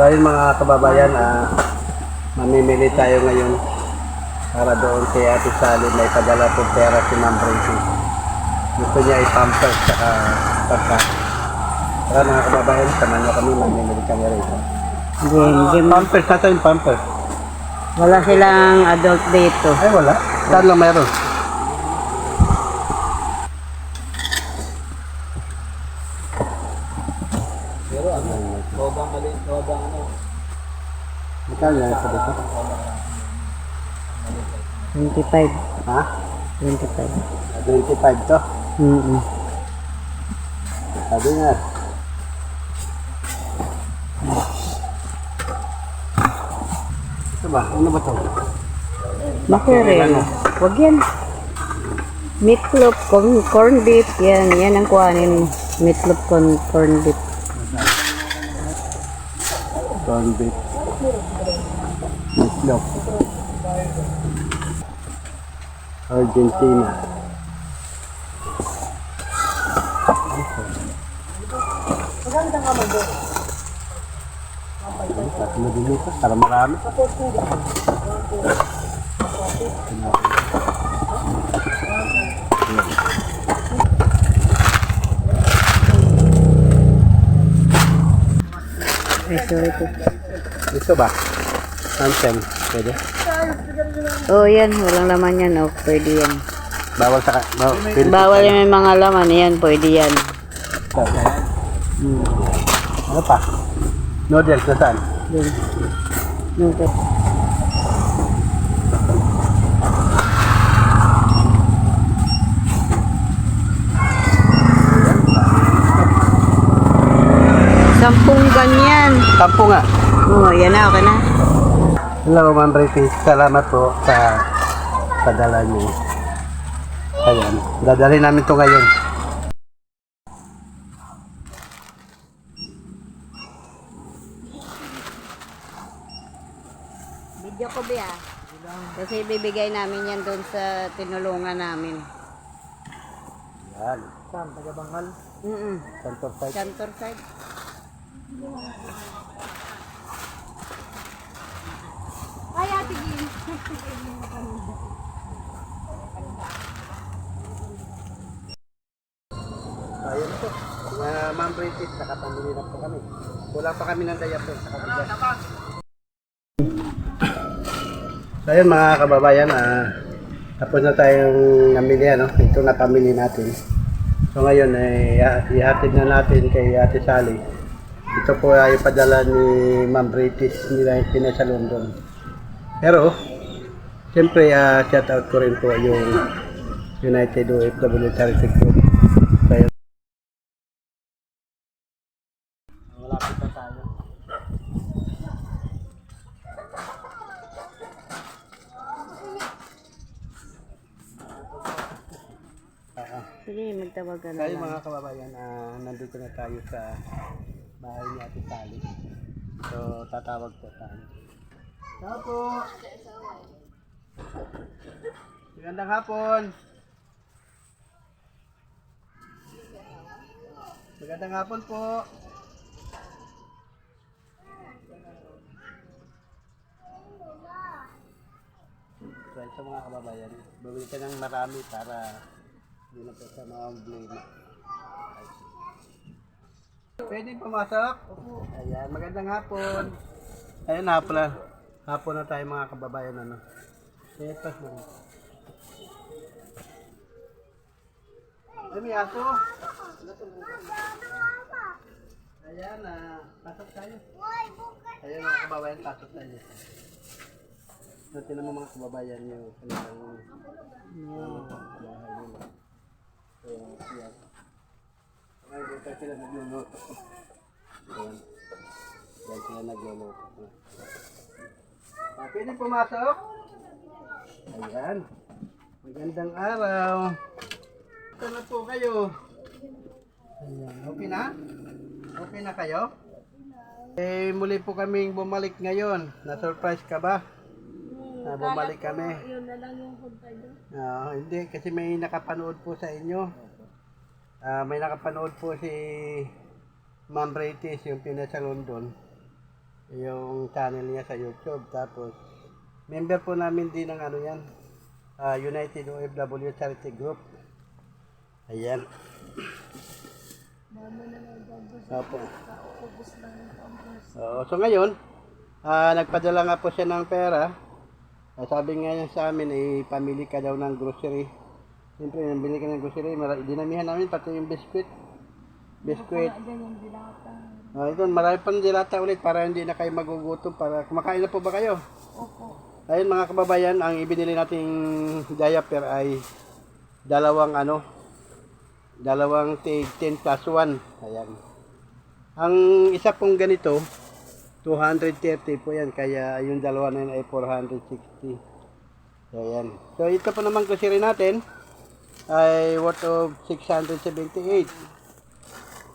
ayun mga kababayan, mamimili tayo ngayon para doon kay Ate Sally may padala po pera si Ma'am Brady. Gusto niya i-pampers saka pagkain. Kaya mga kababayan, samahan niyo kami, mamimili kami rito. Hindi. Pampers na tayo, pampers. Wala silang adult dito. Ay wala, saan lang mayroon? Pero ano, lobang maliit, lobang ano. Magkano lang ito dito? 25. Ha? 25. 25 to? Sabi nga. Ito ba? Ano ba ito? Mackerel. Huwag yan. Meatloaf, corn beef. Yan ang kuhanin mo. Meatloaf, corn beef. Corn beef. Meatloaf. Argentina. Tapos na din ito, para marami. Ay, sorry po. Gusto ba? Ansem, pwede? Oh, yan. Walang laman yan. Oh, pwede yan. Bawal sa... Pwede Bawal yung may mga laman. Yan, pwede yan. Ano pa? Noodles na saan? Yun. Okay. Sampung ganyan. Tampo nga. Oh, yan na. Okay na. Hello, Ma'am Brady. Salamat po sa padala niyo. Ayan. Dadalhin namin ito ngayon. Video ko ba? Kasi bibigay namin yan doon sa tinulungan namin. Yan. Saan? Taga-Bangal? Santor side. Cantor side. Ay, Ate Gin. Ayun po. Ma'am Brady, nakapamili na po kami. Kulang pa kami ng diaper sa kabigas. So ayun mga kababayan, tapos na tayong namili, ano? Ito na pamili natin. So ngayon ay ihatid na natin kay Ate Sally. Ito po ay padala ni Ma'am British nila sa London. Pero siyempre shout out ko rin po yung United OFW Charity Group. So, ayun. Malapit na tayo. Sige, magtawag ka na Kaya lang. mga kababayan, nandito na tayo sa bahay ni Ate Sally. So, tatawag po tayo. Ciao po! Magandang hapon! Magandang hapon po! So, ito mga kababayan, bumili ka ng marami para hindi na po sa mga blame. Pwede pumasok? Ayan, magandang hapon. Ayun na pala. Hapon na tayo mga kababayan, ano. Ito mo. Ay, may aso. Ayan, pasok tayo. Ayan mga kababayan, pasok tayo. Natin naman mga kababayan yung kanilang bahay nila. So, yan. Ngayon dito sila nagluluto. Ayan. Diyan sila nagluluto. Pwede pumasok? Ayan. Magandang araw. Ito na po kayo. Ayan. Okay na? Okay na kayo? Muli po kaming bumalik ngayon. Na-surprise ka ba? Na bumalik kami. Yun na lang yung punta doon. Hindi, kasi may nakapanood po sa inyo. May nakapanood po si Ma'am British, yung pinasa London. yung channel niya sa YouTube. Tapos, member po namin din ng ano yan, United OFW Charity Group. Ayan. Opo. Oo, so ngayon, nagpadala nga po siya ng pera. Sabi nga niya sa amin, pamili ka daw ng grocery. Siyempre, nabili ka ng grocery, dinamihan namin pati yung biskuit. Biskuit. Ito, marami pang dilata ulit para hindi na kayo magugutom. Para kumakain na po ba kayo? Opo. Ayun mga kababayan, ang ibinili nating diaper ay dalawang tig 10 plus 1. Ayan. Ang isa pong ganito, 230 po yan. Kaya yung dalawa na yun ay 460. Ayan. So ito po naman grocery natin ay worth of 678.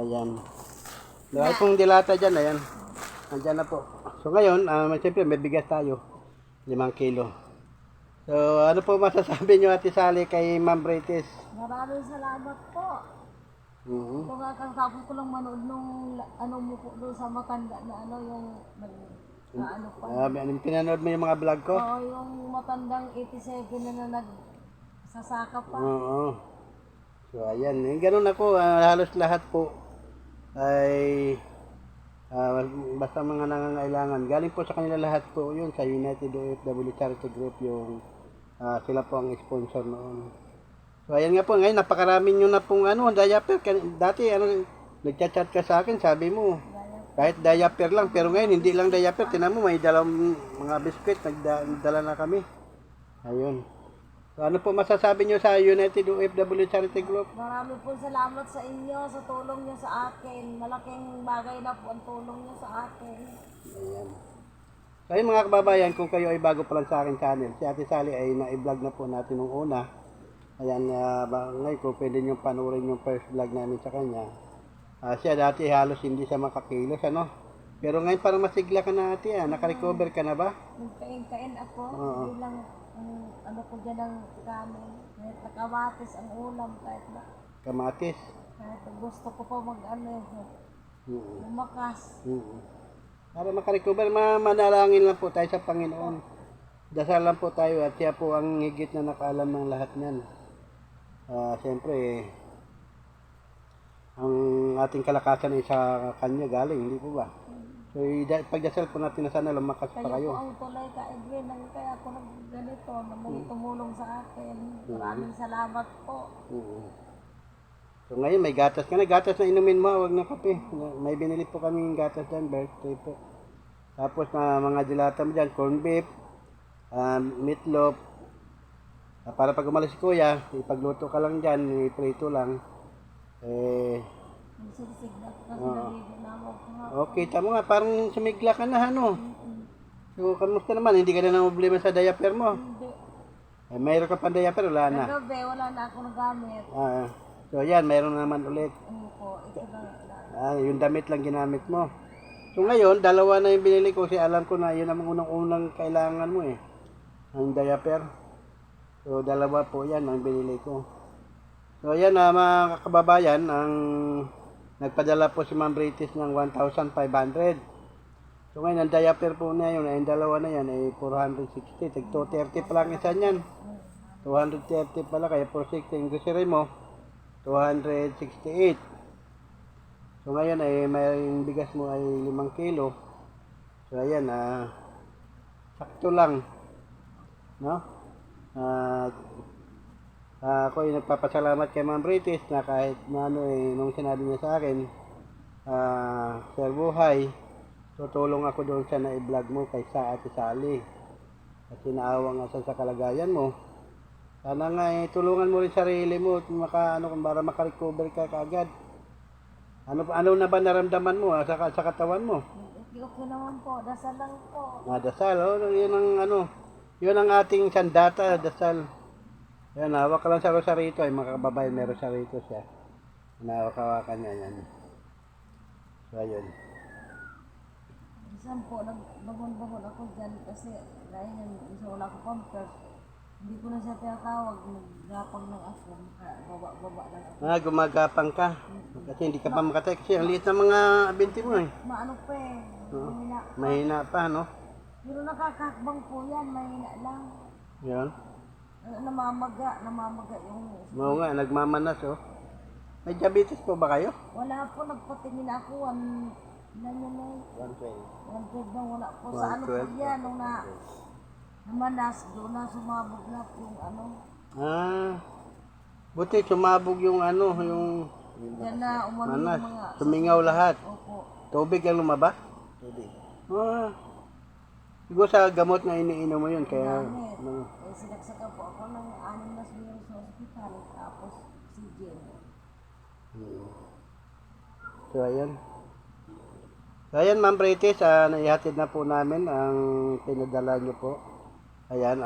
Ayan. Dahil pong dilata dyan, ayan. Andyan na po. So ngayon, siyempre may bigas tayo. 5 kilo. So ano po masasabi nyo Ate Sally kay Ma'am Britis? Maraming salamat po. Kung kakatapos ko lang manood nung ano mo po doon sa matanda na ano yung ano pa. Pinanood mo yung mga vlog ko? Oo, yung matandang 87 na nagsasaka pa. Oo. So ayan, ganun ako, halos lahat po ay basta mga nangangailangan. Galing po sa kanila lahat po yun sa United OFW Charity Group yung sila po ang sponsor noon. So ayan nga po, ngayon napakarami nyo na pong diaper. Dati nagchat-chat ka sa akin, sabi mo kahit diaper lang, pero ngayon hindi lang diaper, tinan mo may dalawang mga biscuit, nagdala na kami. Ayun. So ano po masasabi nyo sa United OFW Charity Group? Marami po salamat sa inyo sa tulong nyo sa akin. Malaking bagay na po ang tulong nyo sa akin. Ayan. So ayun mga kababayan, kung kayo ay bago pa lang sa akin channel, si Ate Sally ay na-vlog na po natin nung una. Ayan, ngayon kung pwede nyo panurin yung first vlog namin sa kanya. Siya dati halos hindi siya makakilos, Pero ngayon parang masigla ka na ate, nakarecover ka na ba? Nagkain-kain ako. Oo. Hindi lang ano ko dyan ng kanin. Kahit nakamatis ang ulam, kahit na. Kamatis. Kahit gusto ko pa lumakas. Para makarecover, manalangin lang po tayo sa Panginoon. Dasal lang po tayo at siya po ang higit na nakaalam ng lahat niyan. Siyempre, ang ating kalakasan ay sa kanya galing, hindi po ba? So, pagdasal po natin na sana lumakas pa Kayo po kayo. ang tulay ka, Edwin, kaya ako ganito, na may tumulong sa akin. Maraming salamat po. So ngayon may gatas ka na. Gatas na inumin mo, wag na kape. May binili po kaming gatas dyan, birthday po. Tapos mga dilata mo dyan, corn beef, meatloaf. Para pag umalis si kuya, ipagluto ka lang dyan, iprito lang. Nagsisig na ako kasi naligo na ako. Okay, tama nga, parang sumigla ka na, So, kamusta naman? Hindi ka na problema sa diaper mo? Hindi. Mayroon ka pa diaper, wala na. Kagabi, wala na ako nagamit. So, yan, mayroon naman ulit. Ano po, ito lang. Yung damit lang ginamit mo. So ngayon, dalawa na yung binili ko kasi alam ko na yun ang unang kailangan mo ang diaper. So dalawa po yan ang binili ko. So yan mga kababayan, ang nagpadala po si Ma'am Britis ng 1,500. So ngayon, ang diaper po na yun, yung dalawa na yan ay 460. Tag 230 pa lang isa niyan. 230 pala, kaya 460. Yung grocery mo, 268. So ngayon ay may bigas mo ay 5 kilo. So ayan, sakto lang. No? Ako ay nagpapasalamat kay Ma'am Britis na kahit na nung sinabi niya sa akin, Sir Buhay, tutulong ako doon sa na-vlog mo kay Ate Sally. Kasi naawa nga sa kalagayan mo. Sana nga tulungan mo rin sarili mo para makarecover ka kaagad. Ano na ba naramdaman mo sa katawan mo? Okay naman po, dasal lang po. Dasal, yun ang ating sandata, dasal. Yan, hawak ka lang sa rosarito, mga kababayan, may rosarito siya. Hawak-hawakan niya yan. So, ayun. Isang po, nagbangon-bangon ako dyan kasi dahil wala ko pampers. Hindi ko na siya tinatawag. Naggapang lang ako. Baba lang ako. Gumagapang ka. Kasi hindi ka pa makatay. Kasi ang liit ng mga binti mo eh. Maano pa eh. Mahina. Mahina pa, no? Pero nakakakbang po yan. Mahina lang. Yan. Namamaga yung... Oo nga, nagmamanas, oh. May diabetes po ba kayo? Wala po, nagpatingin ako. Ilan yun eh? 112 na wala po. Sa ano po 112? yan, nung namanas, doon na sumabog na po yung ano. Buti sumabog yung ano, yung Yan na umano manas. yung mga... Tumingaw lahat. Opo. Tubig ang lumabas? Tubig. Siguro sa gamot na iniinom mo yun, kaya... Gamit. Sinagsaka po ako ng 6 na sumiro sa ospital. Tapos oxygen. So, ayan. So, ayan, Ma'am Britis, naihatid na po namin ang pinadala nyo po. Ayan,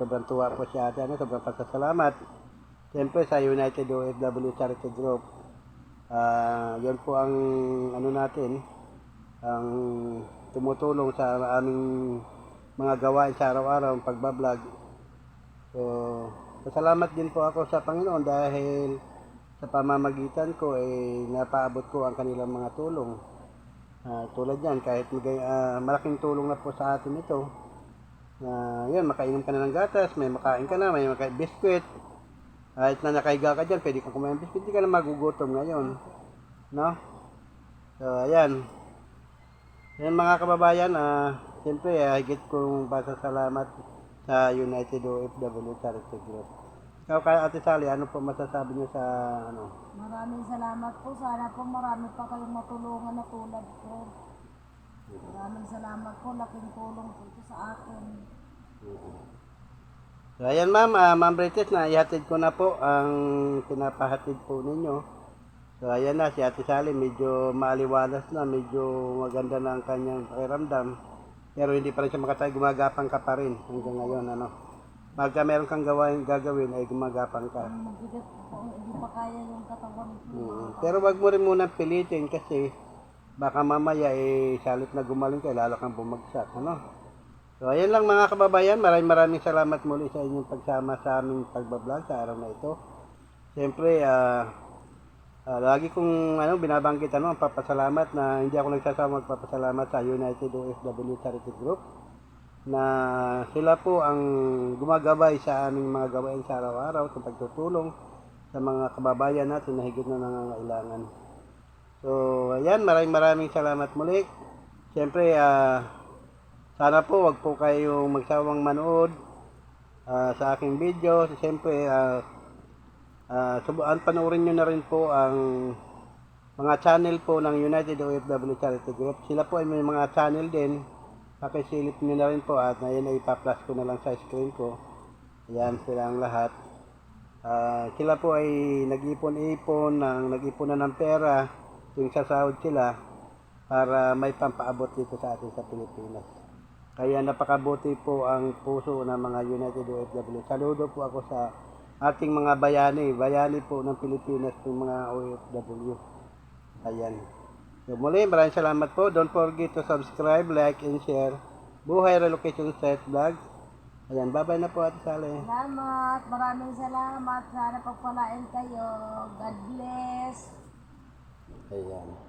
sobrang tuwa po si ate, sobrang pasasalamat. Siyempre sa United OFW Charity Group. Yun po ang ano natin, ang tumutulong sa aming mga gawain sa araw-araw, ang pagbablog. So, pasalamat din po ako sa Panginoon dahil sa pamamagitan ko napaabot ko ang kanilang mga tulong. Tulad yan, kahit malaking tulong na po sa atin ito. Yan, makainom ka na ng gatas, may makain ka na, may biskwit. Kahit na nakahiga ka dyan, pwede kang kumain ng biskwit, hindi ka na magugutom ngayon. No? So, ayan. Yan mga kababayan, siyempre, higit kong pasasalamat sa United OFW Charity Group. Ikaw kaya Ate Sally, ano po masasabi niyo sa ano? Maraming salamat po. Sana po marami pa kayong matulungan na tulad ko. Maraming salamat po. Laking tulong po ito sa akin. So, ayan ma'am, Ma'am Britis, ihatid ko na po ang pinapahatid po ninyo. So, ayan na, si Ate Sally, medyo maaliwalas na, medyo maganda na ang kanyang pakiramdam. Pero hindi pa rin siya makatay, gumagapang ka pa rin hanggang ngayon, ano. Pagka meron kang gagawin, ay gumagapang ka. Mabigat po, hindi pa kaya yung katawan ko. Pero wag mo rin muna pilitin kasi baka mamaya salit na gumaling ka, lalo kang bumagsak, ano. So, ayan lang mga kababayan, maraming salamat muli sa inyong pagsama sa aming pagbablog sa araw na ito. Siyempre, lagi kong binabanggit ang papasalamat na hindi ako nagsasama magpapasalamat sa United OFW Charity Group na sila po ang gumagabay sa aming mga gawain sa araw-araw sa pagtutulong sa mga kababayan natin na higit na nangangailangan. So, ayan, maraming salamat muli. Siyempre, sana po wag po kayong magsawang manood sa aking video. Siyempre, panoorin nyo na rin po ang mga channel po ng United OFW Charity Group. Sila po ay may mga channel din. Pakisilip nyo na rin po at ngayon ay ipa-flash ko na lang sa screen ko. Ayan sila ang lahat. Sila po ay nag-ipon na ng pera yung sasahod sila para may pampaabot dito sa atin sa Pilipinas. Kaya napakabuti po ang puso ng mga United OFW. Saludo po ako sa ating mga bayani po ng Pilipinas, ng mga OFW. Ayan. So muli, maraming salamat po. Don't forget to subscribe, like, and share. Buhay Relocation Set Vlog. Ayan, bye-bye na po Ate Sally. Salamat. Maraming salamat. Sana pagpalain kayo. God bless. Ayan.